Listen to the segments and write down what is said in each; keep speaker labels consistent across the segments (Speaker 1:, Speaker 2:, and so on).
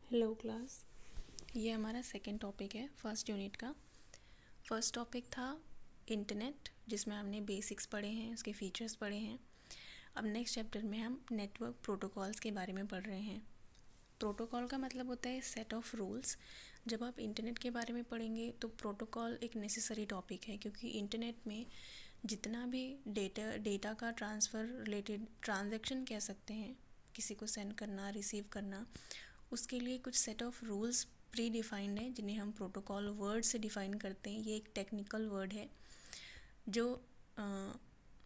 Speaker 1: Hello class. ये हमारा second topic है फर्स्ट यूनिट का। फर्स्ट टॉपिक था इंटरनेट, जिसमें हमने बेसिक्स पढ़े हैं, उसके फीचर्स पढ़े हैं। अब नेक्स्ट चैप्टर में हम नेटवर्क प्रोटोकॉल्स के बारे में पढ़ रहे हैं। प्रोटोकॉल का मतलब होता है सेट ऑफ रूल्स। जब आप इंटरनेट के बारे में पढ़ेंगे तो प्रोटोकॉल एक नेसेसरी टॉपिक है, क्योंकि इंटरनेट में जितना भी डेटा का ट्रांसफ़र रिलेटेड ट्रांजैक्शन कह सकते हैं, किसी को सेंड करना, रिसीव करना, उसके लिए कुछ set of rules pre defined है, जिन्हें हम प्रोटोकॉल वर्ड से डिफ़ाइन करते हैं। ये एक टेक्निकल वर्ड है जो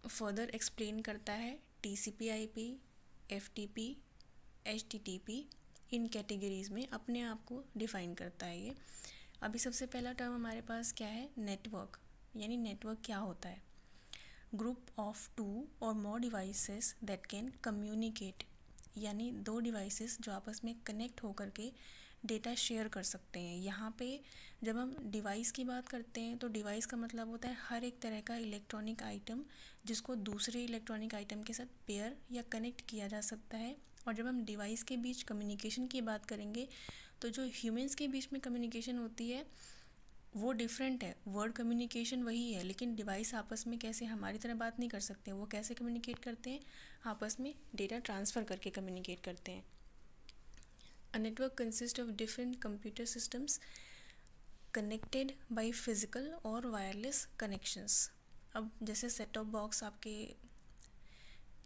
Speaker 1: फर्दर एक्सप्लेन करता है टीसीपी आईपी, एफटीपी, एचटीटीपी, इन कैटेगरीज़ में अपने आप को डिफ़ाइन करता है ये। अभी सबसे पहला टर्म हमारे पास क्या है? नेटवर्क। यानी नेटवर्क क्या होता है? ग्रुप ऑफ टू और मोर डिवाइसेस दैट कैन कम्युनिकेट, यानी दो डिवाइसेस जो आपस में कनेक्ट होकर के डेटा शेयर कर सकते हैं। यहाँ पे जब हम डिवाइस की बात करते हैं तो डिवाइस का मतलब होता है हर एक तरह का इलेक्ट्रॉनिक आइटम जिसको दूसरे इलेक्ट्रॉनिक आइटम के साथ पेयर या कनेक्ट किया जा सकता है। और जब हम डिवाइस के बीच कम्युनिकेशन की बात करेंगे तो जो ह्यूमंस के बीच में कम्युनिकेशन होती है वो डिफरेंट है। वर्ड कम्युनिकेशन वही है, लेकिन डिवाइस आपस में कैसे हमारी तरह बात नहीं कर सकते। वो कैसे कम्युनिकेट करते हैं? आपस में डेटा ट्रांसफ़र करके कम्युनिकेट करते हैं। A network consist of different computer systems connected by physical और वायरलेस कनेक्शंस। अब जैसे सेट टॉप बॉक्स, आपके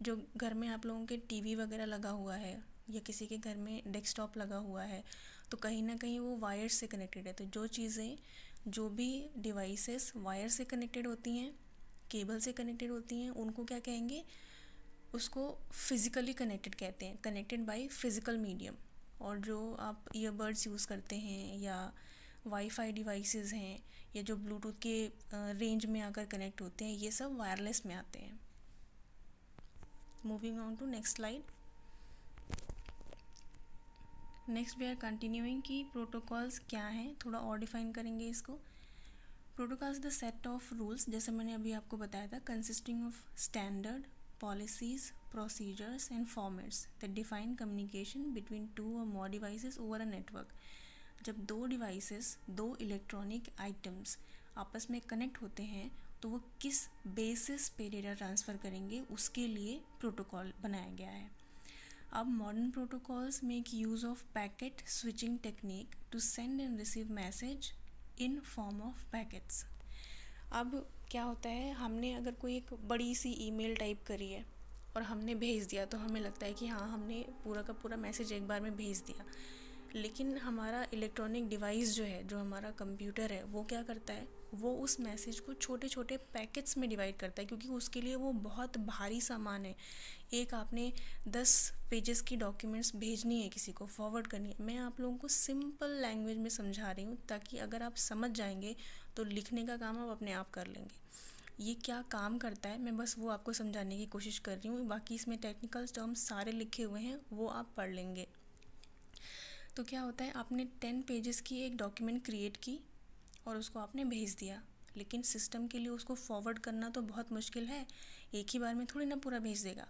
Speaker 1: जो घर में आप लोगों के टीवी वगैरह लगा हुआ है या किसी के घर में डेस्कटॉप लगा हुआ है, तो कहीं ना कहीं वो वायर से कनेक्टेड है। तो जो भी डिवाइसेस वायर से कनेक्टेड होती हैं, केबल से कनेक्टेड होती हैं, उनको क्या कहेंगे? उसको फिज़िकली कनेक्टेड कहते हैं, कनेक्टेड बाय फिज़िकल मीडियम। और जो आप ईयरबड्स यूज़ करते हैं या वाईफाई डिवाइसेस हैं या जो ब्लूटूथ के रेंज में आकर कनेक्ट होते हैं, ये सब वायरलेस में आते हैं। Moving on to next slide. Next we are continuing कि प्रोटोकॉल्स क्या हैं, थोड़ा और डिफाइन करेंगे इसको। Protocols the set of rules, जैसे मैंने अभी आपको बताया था, consisting of standard policies, procedures and formats that define communication between two or more devices over a network। जब दो डिवाइसेस, दो इलेक्ट्रॉनिक आइटम्स आपस में कनेक्ट होते हैं तो वो किस बेसिस पे डेटा ट्रांसफ़र करेंगे, उसके लिए प्रोटोकॉल बनाया गया है। अब modern protocols make use of packet switching technique to send and receive message in form of packets. अब क्या होता है, हमने अगर कोई एक बड़ी सी ईमेल टाइप करी है और हमने भेज दिया तो हमें लगता है कि हाँ, हमने पूरा का पूरा मैसेज एक बार में भेज दिया। लेकिन हमारा इलेक्ट्रॉनिक डिवाइस जो है, जो हमारा कंप्यूटर है, वो क्या करता है? वो उस मैसेज को छोटे छोटे पैकेट्स में डिवाइड करता है, क्योंकि उसके लिए वो बहुत भारी सामान है। एक आपने 10 पेजेस की डॉक्यूमेंट्स भेजनी है, किसी को फॉरवर्ड करनी है। मैं आप लोगों को सिंपल लैंग्वेज में समझा रही हूँ, ताकि अगर आप समझ जाएंगे तो लिखने का काम आप अपने आप कर लेंगे। ये क्या काम करता है, मैं बस वो आपको समझाने की कोशिश कर रही हूँ। बाकी इसमें टेक्निकल टर्म्स सारे लिखे हुए हैं, वो आप पढ़ लेंगे। तो क्या होता है, आपने 10 पेजेस की एक डॉक्यूमेंट क्रिएट की और उसको आपने भेज दिया, लेकिन सिस्टम के लिए उसको फॉरवर्ड करना तो बहुत मुश्किल है। एक ही बार में थोड़ी ना पूरा भेज देगा।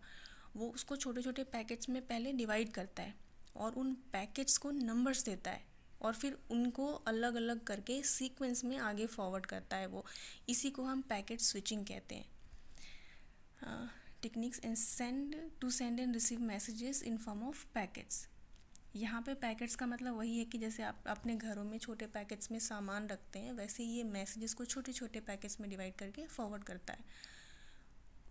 Speaker 1: वो उसको छोटे छोटे पैकेट्स में पहले डिवाइड करता है और उन पैकेट्स को नंबर्स देता है और फिर उनको अलग अलग करके सीक्वेंस में आगे फॉरवर्ड करता है वो। इसी को हम पैकेट स्विचिंग कहते हैं। Techniques send and receive messages in form of packets. यहाँ पे पैकेट्स का मतलब वही है कि जैसे आप अपने घरों में छोटे पैकेट्स में सामान रखते हैं, वैसे ये मैसेजेस को छोटे छोटे पैकेट्स में डिवाइड करके फॉरवर्ड करता है।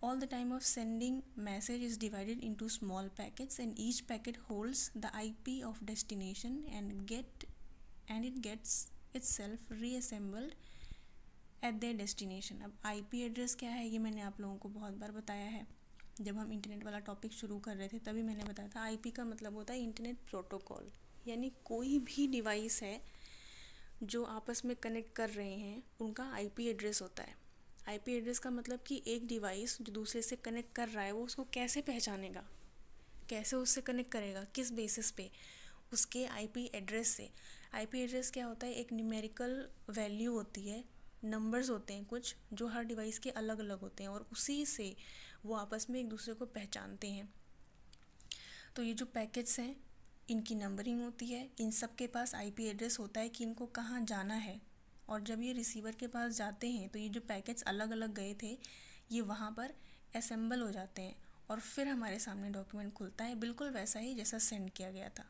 Speaker 1: All the time of sending message is divided into small packets and each packet holds the IP of destination and it gets itself reassembled at their destination। अब IP address क्या है, ये मैंने आप लोगों को बहुत बार बताया है। जब हम इंटरनेट वाला टॉपिक शुरू कर रहे थे तभी मैंने बताया था, IP का मतलब होता है इंटरनेट प्रोटोकॉल। यानी कोई भी डिवाइस है जो आपस में कनेक्ट कर रहे हैं, उनका IP एड्रेस होता है। IP एड्रेस का मतलब कि एक डिवाइस जो दूसरे से कनेक्ट कर रहा है वो उसको कैसे पहचानेगा, कैसे उससे कनेक्ट करेगा, किस बेसिस पे? उसके IP एड्रेस से। IP एड्रेस क्या होता है? एक न्यूमेरिकल वैल्यू होती है, नंबर्स होते हैं कुछ जो हर डिवाइस के अलग अलग होते हैं और उसी से वो आपस में एक दूसरे को पहचानते हैं। तो ये जो पैकेट्स हैं इनकी नंबरिंग होती है, इन सब के पास आईपी एड्रेस होता है कि इनको कहाँ जाना है, और जब ये रिसीवर के पास जाते हैं तो ये जो पैकेट्स अलग अलग गए थे ये वहाँ पर असेंबल हो जाते हैं और फिर हमारे सामने डॉक्यूमेंट खुलता है बिल्कुल वैसा ही जैसा सेंड किया गया था।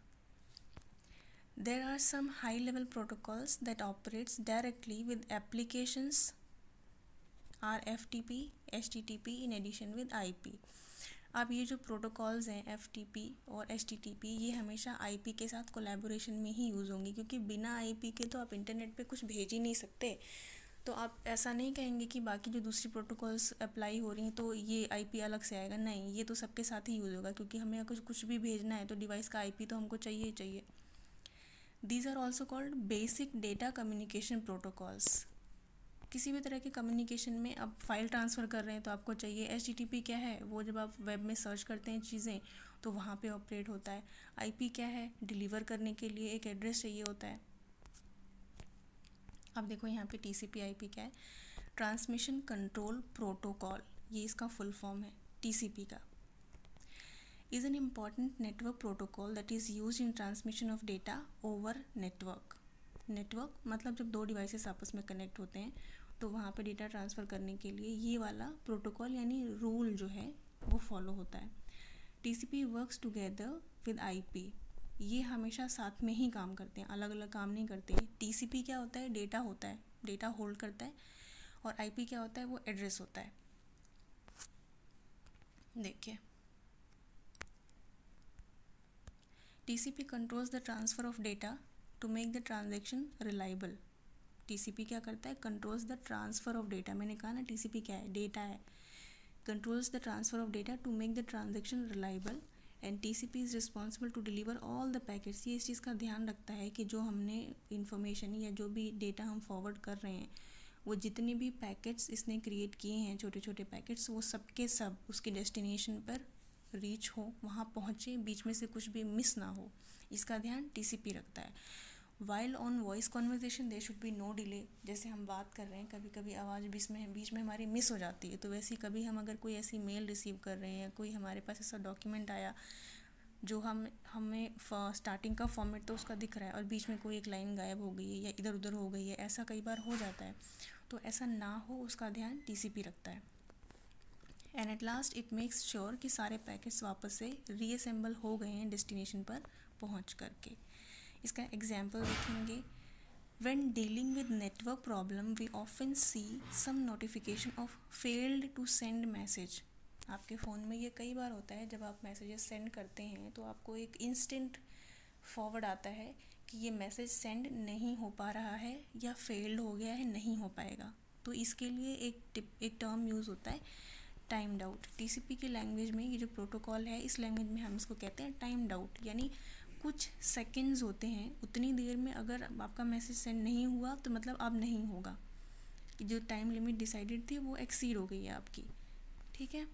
Speaker 1: There are some high-level protocols that operates directly with applications are FTP, HTTP in addition with IP। अब ये जो प्रोटोकॉल्स हैं FTP और HTTP ये हमेशा IP के साथ कोलैबोरेशन में ही यूज़ होंगी, क्योंकि बिना IP के तो आप इंटरनेट पे कुछ भेज ही नहीं सकते। तो आप ऐसा नहीं कहेंगे कि बाकी जो दूसरी प्रोटोकॉल्स अप्लाई हो रही हैं तो ये IP अलग से आएगा, नहीं, ये तो सबके साथ ही यूज़ होगा, क्योंकि हमें अगर कुछ भी भेजना है तो डिवाइस का IP तो हमको चाहिए ही चाहिए। These are also called basic data communication protocols। किसी भी तरह के कम्युनिकेशन में अब फाइल ट्रांसफ़र कर रहे हैं तो आपको चाहिए HTTP क्या है, वो जब आप वेब में सर्च करते हैं चीज़ें तो वहाँ पे ऑपरेट होता है। IP क्या है, डिलीवर करने के लिए एक एड्रेस चाहिए होता है। अब देखो यहाँ पे TCP IP क्या है, ट्रांसमिशन कंट्रोल प्रोटोकॉल, ये इसका फुल फॉर्म है TCP का। is an important network protocol that is used in transmission of data over network। Network मतलब जब दो डिवाइसेस आपस में कनेक्ट होते हैं तो वहाँ पे डेटा ट्रांसफ़र करने के लिए ये वाला प्रोटोकॉल यानी रूल जो है वो फॉलो होता है। TCP works together with IP, ये हमेशा साथ में ही काम करते हैं, अलग अलग काम नहीं करते। TCP क्या होता है, डेटा होता है, डेटा होल्ड करता है, और IP क्या होता है, वो एड्रेस होता है। देखिए TCP controls the transfer of data to make the transaction reliable। TCP क्या करता है, controls the transfer of data, मैंने कहा ना TCP क्या है, डेटा है, controls the transfer of data to make the transaction reliable and TCP is responsible to deliver all the packets। ये इस चीज़ का ध्यान रखता है कि जो हमने इंफॉर्मेशन या जो भी डेटा हम फॉरवर्ड कर रहे हैं वो जितने भी पैकेट्स इसने क्रिएट किए हैं, छोटे छोटे पैकेट्स, वो सब के सब उसके डेस्टिनेशन पर रीच हो, वहाँ पहुँचे, बीच में से कुछ भी मिस ना हो, इसका ध्यान TCP रखता है। While on voice conversation there should be no delay. जैसे हम बात कर रहे हैं, कभी कभी आवाज़ बीच में हमारी मिस हो जाती है, तो वैसे कभी हम अगर कोई ऐसी मेल रिसीव कर रहे हैं, कोई हमारे पास ऐसा डॉक्यूमेंट आया जो हमें स्टार्टिंग का फॉर्मेट तो उसका दिख रहा है और बीच में कोई एक लाइन गायब हो गई है या इधर उधर हो गई है, ऐसा कई बार हो जाता है, तो ऐसा ना हो उसका ध्यान TCP रखता है। And at last it makes sure कि सारे पैकेट्स वापस से रीअसेंबल हो गए हैं डेस्टिनेशन पर पहुंच करके। इसका एग्जांपल देखेंगे, when dealing with network problem we often see some notification of failed to send message. आपके फ़ोन में ये कई बार होता है, जब आप मैसेजेस सेंड करते हैं तो आपको एक इंस्टेंट फॉरवर्ड आता है कि ये मैसेज सेंड नहीं हो पा रहा है या फेल्ड हो गया है, नहीं हो पाएगा। तो इसके लिए एक टर्म यूज़ होता है टाइम्ड आउट। TCP की लैंग्वेज में ये जो प्रोटोकॉल है, इस लैंग्वेज में हम इसको कहते हैं टाइम्ड आउट, यानी कुछ सेकंड्स होते हैं, उतनी देर में अगर आपका मैसेज सेंड नहीं हुआ तो मतलब अब नहीं होगा, जो टाइम लिमिट डिसाइडेड थी वो एक्सीड हो गई है आपकी, ठीक है।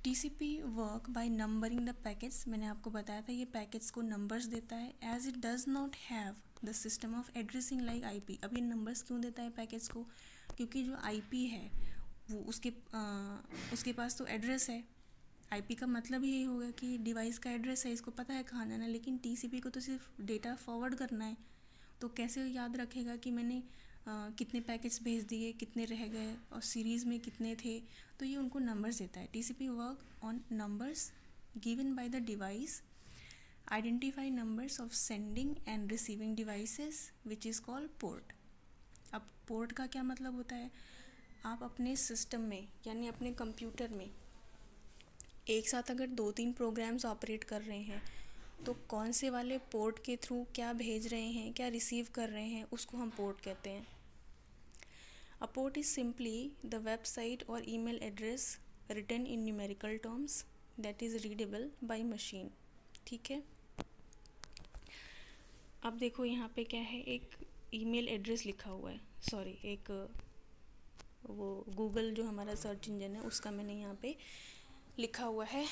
Speaker 1: TCP work by numbering the packets, मैंने आपको बताया था ये पैकेट्स को नंबर्स देता है, as it does not have the system of addressing like IP। अब ये नंबर्स क्यों देता है पैकेट्स को, क्योंकि जो IP है वो उसके पास तो एड्रेस है। IP का मतलब यही होगा कि डिवाइस का एड्रेस है, इसको पता है कहाँ जाना है, लेकिन TCP को तो सिर्फ डेटा फॉरवर्ड करना है, तो कैसे याद रखेगा कि मैंने कितने पैकेट्स भेज दिए, कितने रह गए और सीरीज़ में कितने थे, तो ये उनको नंबर्स देता है। TCP work on numbers given by the device, identify numbers of sending end receiving devices which is called port. अब पोर्ट का क्या मतलब होता है, आप अपने सिस्टम में यानी अपने कंप्यूटर में एक साथ अगर 2-3 प्रोग्राम्स ऑपरेट कर रहे हैं तो कौन से वाले पोर्ट के थ्रू क्या भेज रहे हैं, क्या रिसीव कर रहे हैं, उसको हम पोर्ट कहते हैं। A port is simply the website और email address written in numerical terms that is readable by machine, ठीक है। अब देखो यहाँ पे क्या है, एक ईमेल एड्रेस लिखा हुआ है, सॉरी एक वो गूगल जो हमारा सर्च इंजन है उसका मैंने यहाँ पे लिखा हुआ है।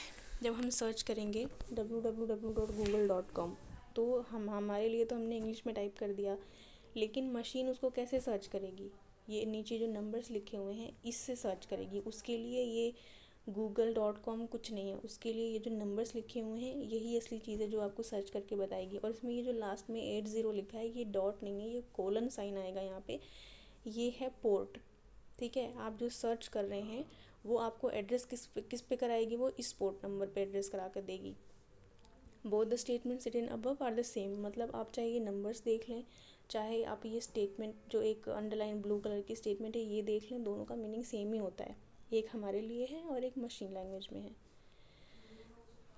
Speaker 1: जब हम सर्च करेंगे www.google.com तो हमारे लिए तो हमने इंग्लिश में टाइप कर दिया, लेकिन मशीन उसको कैसे सर्च करेगी, ये नीचे जो नंबर्स लिखे हुए हैं इससे सर्च करेगी। उसके लिए ये google.com कुछ नहीं है, उसके लिए ये जो नंबर्स लिखे हुए हैं यही असली चीज़ है जो आपको सर्च करके बताएगी। और इसमें ये जो लास्ट में 80 लिखा है ये डॉट नहीं है, ये कोलन साइन आएगा यहाँ पे, ये है पोर्ट। ठीक है, आप जो सर्च कर रहे हैं वो आपको एड्रेस किस पे कराएगी, वो इस पोर्ट नंबर पे एड्रेस करा कर देगी। Both the statements written above are the same, मतलब आप चाहे ये नंबर्स देख लें, चाहे आप ये स्टेटमेंट जो एक अंडरलाइन ब्लू कलर की स्टेटमेंट है ये देख लें, दोनों का मीनिंग सेम ही होता है। एक हमारे लिए है और एक मशीन लैंग्वेज में है।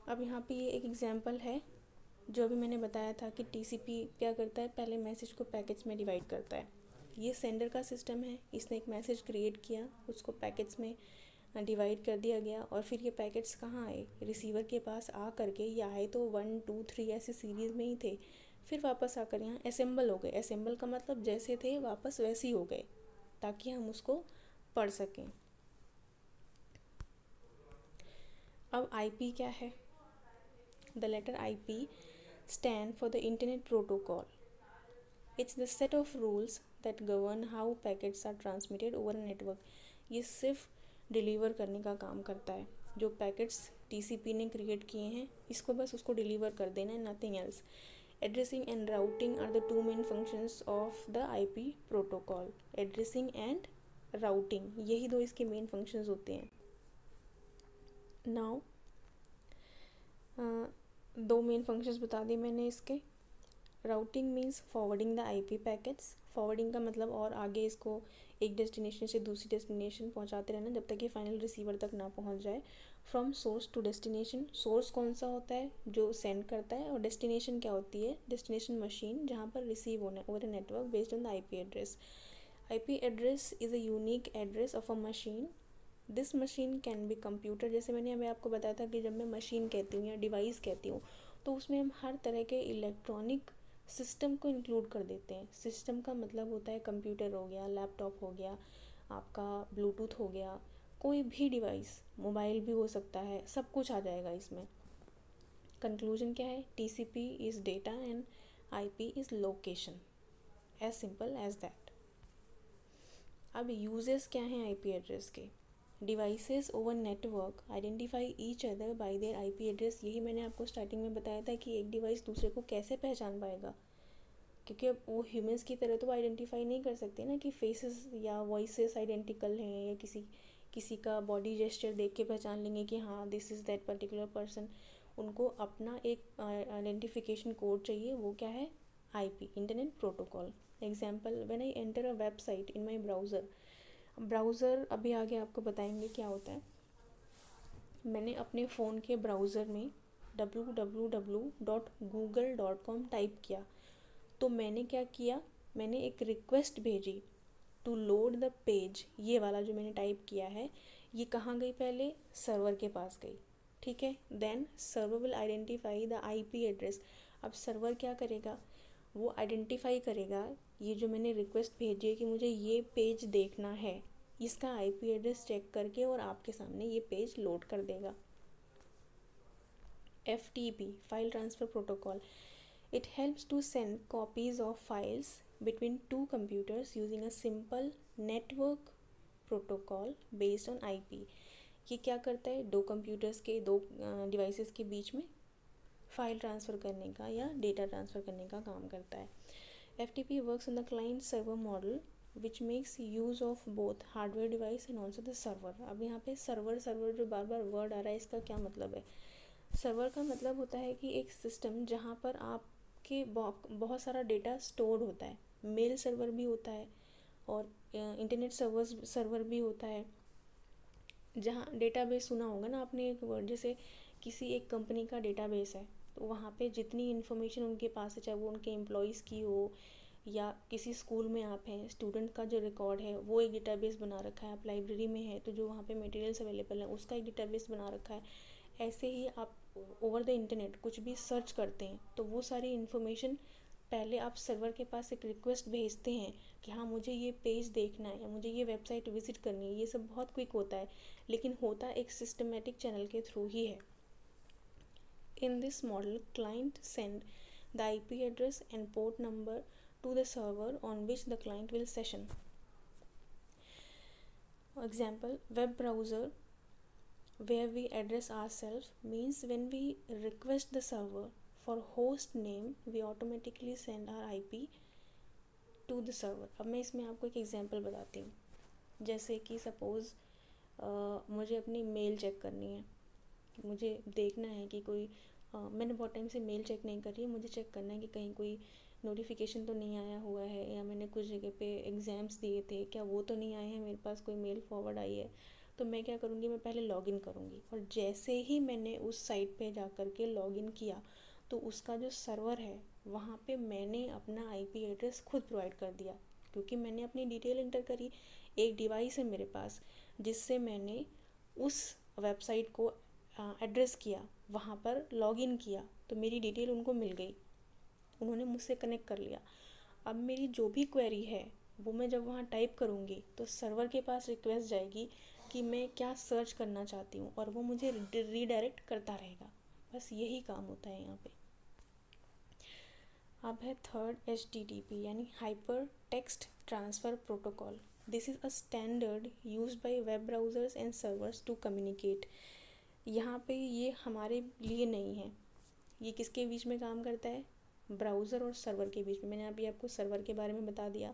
Speaker 1: अब यहाँ पे ये एक एग्जांपल है जो अभी मैंने बताया था कि टीसीपी क्या करता है, पहले मैसेज को पैकेट्स में डिवाइड करता है। ये सेंडर का सिस्टम है, इसने एक मैसेज क्रिएट किया, उसको पैकेट्स में डिवाइड कर दिया गया और फिर ये पैकेट्स कहाँ आए, रिसीवर के पास आ करके, ये आए तो 1 2 3 ऐसे सीरीज़ में ही थे, फिर वापस आकर यहाँ असेंबल हो गए। असेंबल का मतलब जैसे थे वापस वैसे ही हो गए ताकि हम उसको पढ़ सकें। अब आईपी क्या है? The letter IP stand for the Internet Protocol. It's the set of rules that govern how packets are transmitted over a network. ये सिर्फ डिलीवर करने का काम करता है। जो पैकेट्स टीसीपी ने क्रिएट किए हैं इसको बस उसको डिलीवर कर देना है, nothing else. Addressing and routing are the two main functions of the IP protocol. Addressing and routing, यही दो इसके मेन फंक्शंस होते हैं। नाउ दो मेन फंक्शंस बता दिए मैंने इसके। Routing means forwarding the IP packets. Forwarding का मतलब और आगे इसको एक डेस्टिनेशन से दूसरी डेस्टिनेशन पहुंचाते रहना जब तक ये फाइनल रिसीवर तक ना पहुंच जाए। From source to destination, source कौन सा होता है, जो सेंड करता है, और डेस्टिनेशन क्या होती है, डेस्टिनेशन मशीन जहाँ पर रिसीव होना है over a network based on the IP address. IP address is a unique address of a machine. This machine can be computer. जैसे मैंने अभी आपको बताया था कि जब मैं मशीन कहती हूँ या डिवाइस कहती हूँ तो उसमें हम हर तरह के इलेक्ट्रॉनिक सिस्टम को इंक्लूड कर देते हैं। सिस्टम का मतलब होता है कंप्यूटर हो गया, लैपटॉप हो गया, आपका ब्लूटूथ हो गया, कोई भी डिवाइस, मोबाइल भी हो सकता है, सब कुछ आ जाएगा इसमें। कंक्लूजन क्या है, TCP is data and IP is location, as simple as that. अब यूजेस क्या हैं आईपी एड्रेस के? Devices over network identify each other by their IP address. यही मैंने आपको स्टार्टिंग में बताया था कि एक डिवाइस दूसरे को कैसे पहचान पाएगा, क्योंकि अब वो ह्यूमंस की तरह तो आइडेंटिफाई नहीं कर सकते ना कि फेसेस या वॉइसेस आइडेंटिकल हैं, या किसी का बॉडी जेस्चर देख के पहचान लेंगे कि हाँ this is that particular person. उनको अपना एक आइडेंटिफिकेशन कोड चाहिए, वो क्या है, IP, internet protocol. Example, when I enter a website in my browser अभी आगे आपको बताएंगे क्या होता है। मैंने अपने फ़ोन के ब्राउज़र में www.google.com टाइप किया तो मैंने क्या किया, मैंने एक रिक्वेस्ट भेजी टू लोड द पेज। ये वाला जो मैंने टाइप किया है ये कहाँ गई, पहले सर्वर के पास गई, ठीक है। Then server will identify the IP address. अब सर्वर क्या करेगा, वो आइडेंटिफाई करेगा ये जो मैंने रिक्वेस्ट भेजी है कि मुझे ये पेज देखना है, इसका आईपी एड्रेस चेक करके और आपके सामने ये पेज लोड कर देगा। FTP, file transfer protocol, it helps to send copies of files between two computers using a simple network protocol based on IP। ये क्या करता है, दो कंप्यूटर्स के, दो डिवाइसेस के बीच में फाइल ट्रांसफ़र करने का या डेटा ट्रांसफ़र करने का काम करता है। FTP works on the client server model which makes use of both hardware device and also the server। अब यहाँ पे सर्वर जो बार बार वर्ड आ रहा है, इसका क्या मतलब है? सर्वर का मतलब होता है कि एक सिस्टम जहाँ पर आपके बहुत सारा डेटा स्टोर्ड होता है। मेल सर्वर भी होता है और इंटरनेट सर्वर भी होता है, जहाँ डेटाबेस सुना होगा ना आपने एक वर्ड, जैसे किसी एक कंपनी का डेटाबेस है तो वहाँ पे जितनी इन्फॉर्मेशन उनके पास है, चाहे वो उनके एम्प्लॉयज़ की हो या किसी स्कूल में आप हैं, स्टूडेंट का जो रिकॉर्ड है वो एक डेटाबेस बना रखा है। आप लाइब्रेरी में है तो जो वहाँ पे मटेरियल्स अवेलेबल हैं उसका एक डेटाबेस बना रखा है। ऐसे ही आप ओवर द इंटरनेट कुछ भी सर्च करते हैं तो वो सारी इन्फॉर्मेशन पहले आप सर्वर के पास एक रिक्वेस्ट भेजते हैं कि हाँ मुझे ये पेज देखना है या मुझे ये वेबसाइट विजिट करनी है। ये सब बहुत क्विक होता है, लेकिन होता एक सिस्टमेटिक चैनल के थ्रू ही है। In this model client send the IP address and port number to the server on which the client will session. Example, web browser where we address ourselves means when we request the server for host name we automatically send our IP to the server. अब मैं इसमें आपको एक example बताती हूँ. जैसे कि suppose मुझे अपनी मेल चेक करनी है, मुझे देखना है कि कोई मैंने बहुत टाइम से मेल चेक नहीं करी है, मुझे चेक करना है कि कहीं कोई नोटिफिकेशन तो नहीं आया हुआ है, या मैंने कुछ जगह पे एग्ज़ाम्स दिए थे क्या वो तो नहीं आए हैं, मेरे पास कोई मेल फॉरवर्ड आई है. तो मैं क्या करूँगी, मैं पहले लॉगिन करूँगी, और जैसे ही मैंने उस साइट पे जा कर के लॉगिन किया तो उसका जो सर्वर है वहाँ पे मैंने अपना IP एड्रेस खुद प्रोवाइड कर दिया, क्योंकि मैंने अपनी डिटेल इंटर करी. एक डिवाइस है मेरे पास जिससे मैंने उस वेबसाइट को एड्रेस किया, वहाँ पर लॉगिन किया, तो मेरी डिटेल उनको मिल गई, उन्होंने मुझसे कनेक्ट कर लिया. अब मेरी जो भी क्वेरी है वो मैं जब वहाँ टाइप करूँगी तो सर्वर के पास रिक्वेस्ट जाएगी कि मैं क्या सर्च करना चाहती हूँ, और वो मुझे रीडायरेक्ट करता रहेगा. बस यही काम होता है यहाँ पे. अब है थर्ड HTTP यानी hyper text transfer protocol. This is a standard used by web browsers and servers to communicate. यहाँ पे ये हमारे लिए नहीं है, ये किसके बीच में काम करता है, ब्राउज़र और सर्वर के बीच में. मैंने अभी आपको सर्वर के बारे में बता दिया.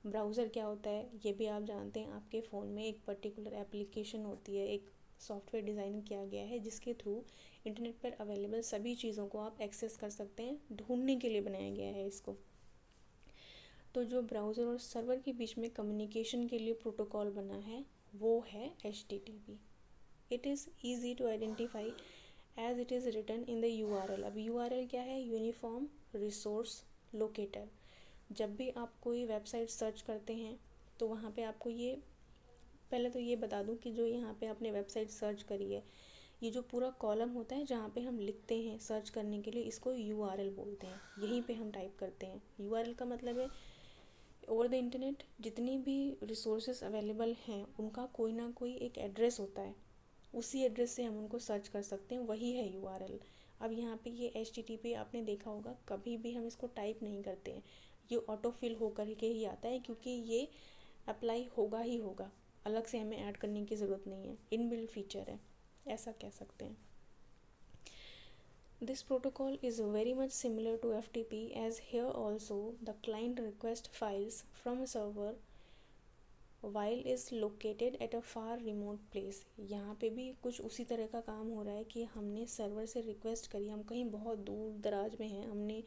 Speaker 1: ब्राउज़र क्या होता है ये भी आप जानते हैं, आपके फ़ोन में एक पर्टिकुलर एप्लीकेशन होती है, एक सॉफ्टवेयर डिज़ाइन किया गया है जिसके थ्रू इंटरनेट पर अवेलेबल सभी चीज़ों को आप एक्सेस कर सकते हैं, ढूंढने के लिए बनाया गया है इसको. तो जो ब्राउज़र और सर्वर के बीच में कम्युनिकेशन के लिए प्रोटोकॉल बना है वो है HTTP. It is easy to identify as it is written in the URL. अब URL क्या है, यूनिफॉर्म रिसोर्स लोकेटर. जब भी आप कोई वेबसाइट सर्च करते हैं तो वहाँ पे आपको ये, पहले तो ये बता दूँ कि जो यहाँ पे आपने वेबसाइट सर्च करी है, ये जो पूरा कॉलम होता है जहाँ पे हम लिखते हैं सर्च करने के लिए, इसको URL बोलते हैं. यहीं पे हम टाइप करते हैं. URL का मतलब है ओवर द इंटरनेट जितनी भी रिसोर्सेज अवेलेबल हैं उनका कोई ना कोई एक एड्रेस होता है, उसी एड्रेस से हम उनको सर्च कर सकते हैं, वही है URL. अब यहाँ पे ये HTTP आपने देखा होगा, कभी भी हम इसको टाइप नहीं करते हैं, ये ऑटो फिल होकर के ही आता है, क्योंकि ये अप्लाई होगा ही होगा, अलग से हमें ऐड करने की ज़रूरत नहीं है, इनबिल्ट फीचर है, ऐसा कह सकते हैं. This protocol is very much similar to FTP, as here also the client request files from a server while is located at a far remote place. यहाँ पे भी कुछ उसी तरह का काम हो रहा है कि हमने सर्वर से रिक्वेस्ट करी, हम कहीं बहुत दूर दराज में हैं, हमने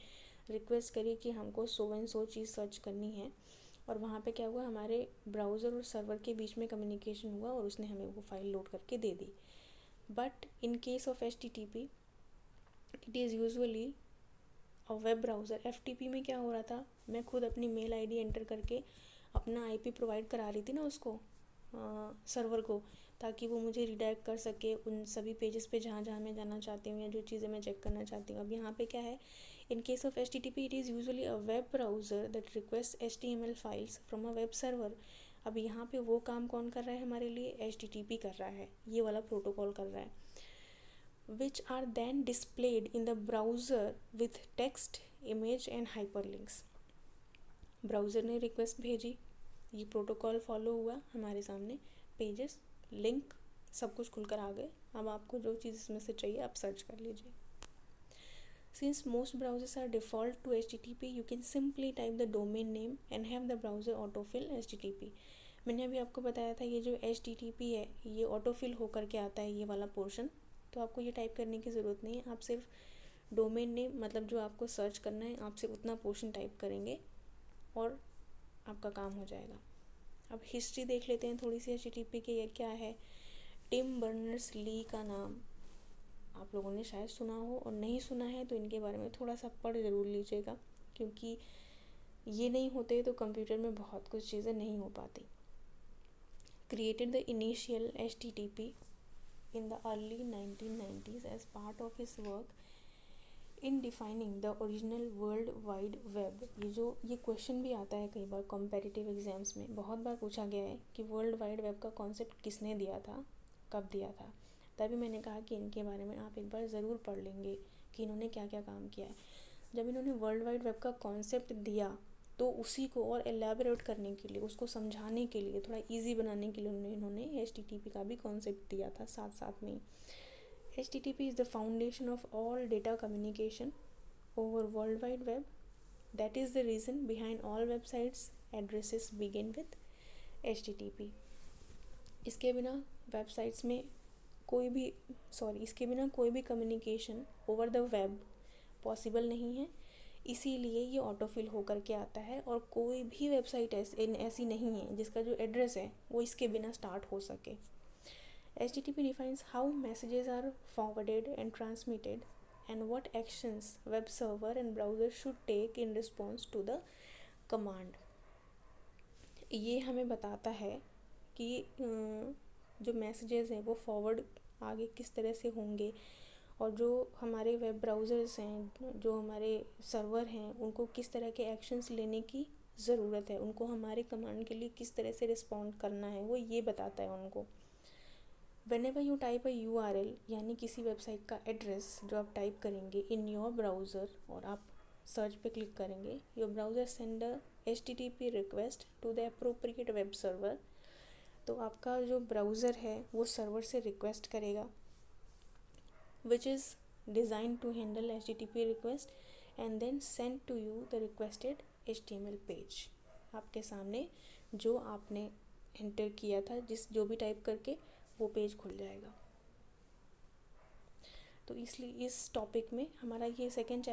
Speaker 1: रिक्वेस्ट करी कि हमको so and so cheese search करनी है, और वहाँ पे क्या हुआ, हमारे ब्राउज़र और सर्वर के बीच में कम्युनिकेशन हुआ और उसने हमें वो फाइल लोड करके दे दी. But in case of HTTP it is usually a web browser. FTP में क्या हो रहा था, मैं खुद अपनी मेल ID एंटर करके अपना IP प्रोवाइड करा रही थी ना उसको, सर्वर को, ताकि वो मुझे रिडायरेक्ट कर सके उन सभी पेजेस पे जहाँ जहाँ मैं जाना चाहती हूँ या जो चीज़ें मैं चेक करना चाहती हूँ. अब यहाँ पे क्या है, इन case of HTTP it is usually a web browser that request HTML files from a web server. अब यहाँ पे वो काम कौन कर रहा है हमारे लिए, HTTP कर रहा है, ये वाला प्रोटोकॉल कर रहा है, which are then displayed in the browser with text, image and hyperlinks. Browser ने रिक्वेस्ट भेजी, ये प्रोटोकॉल फॉलो हुआ, हमारे सामने पेजेस, लिंक सब कुछ खुलकर आ गए. अब आपको जो चीज़ इसमें से चाहिए आप सर्च कर लीजिए. Since most browsers are default to HTTP, you can simply type the domain name and have the browser autofill HTTP. मैंने अभी आपको बताया था ये जो HTTP है ये ऑटोफिल होकर के आता है, ये वाला पोर्शन, तो आपको ये टाइप करने की ज़रूरत नहीं है. आप सिर्फ डोमेन नेम मतलब जो आपको सर्च करना है आप सिर्फ उतना पोर्शन टाइप करेंगे और आपका काम हो जाएगा. अब हिस्ट्री देख लेते हैं थोड़ी सी HTTP की. ये क्या है, टिम बर्नर्स-ली का नाम आप लोगों ने शायद सुना हो, और नहीं सुना है तो इनके बारे में थोड़ा सा पढ़ ज़रूर लीजिएगा, क्योंकि ये नहीं होते तो कंप्यूटर में बहुत कुछ चीज़ें नहीं हो पाती. Created the initial HTTP in the early 1990s as part of his work in defining the original World Wide Web. ये क्वेश्चन भी आता है कई बार कॉम्पिटिटिव एग्जाम्स में, बहुत बार पूछा गया है कि वर्ल्ड वाइड वेब का कॉन्सेप्ट किसने दिया था, कब दिया था. तभी मैंने कहा कि इनके बारे में आप एक बार ज़रूर पढ़ लेंगे कि इन्होंने क्या क्या काम किया है. जब इन्होंने वर्ल्ड वाइड वेब का कॉन्सेप्ट दिया तो उसी को और एलैबोरेट करने के लिए, उसको समझाने के लिए, थोड़ा इजी बनाने के लिए इन्होंने HTTP का भी कॉन्सेप्ट दिया था साथ साथ में। HTTP is the foundation of all data communication over World Wide Web. That is the reason behind all websites addresses begin with HTTP. इसके बिना वेबसाइट्स में इसके बिना कोई भी communication over the web possible नहीं है, इसीलिए ये ऑटोफिल होकर के आता है। और कोई भी वेबसाइट ऐसी नहीं है जिसका जो एड्रेस है वो इसके बिना स्टार्ट हो सके। HTTP defines how messages are forwarded and transmitted and what actions web server and browser should take in response to the command. ये हमें बताता है कि जो मैसेजेस हैं वो फॉरवर्ड आगे किस तरह से होंगे, और जो हमारे वेब ब्राउज़र्स हैं, जो हमारे सर्वर हैं, उनको किस तरह के एक्शंस लेने की ज़रूरत है, उनको हमारे कमांड के लिए किस तरह से रिस्पॉन्ड करना है, वो ये बताता है उनको। Whenever you type a URL यानी किसी वेबसाइट का एड्रेस जो आप टाइप करेंगे इन योर ब्राउज़र और आप सर्च पे क्लिक करेंगे, your browser send a HTTP request to the appropriate web server. तो आपका जो ब्राउज़र है वो सर्वर से रिक्वेस्ट करेगा which is design to handle HTTP request and then send to you the requested HTML page. आपके सामने जो आपने एंटर किया था, जो भी टाइप करके, वो पेज खुल जाएगा। तो इसलिए इस टॉपिक में हमारा ये सेकेंड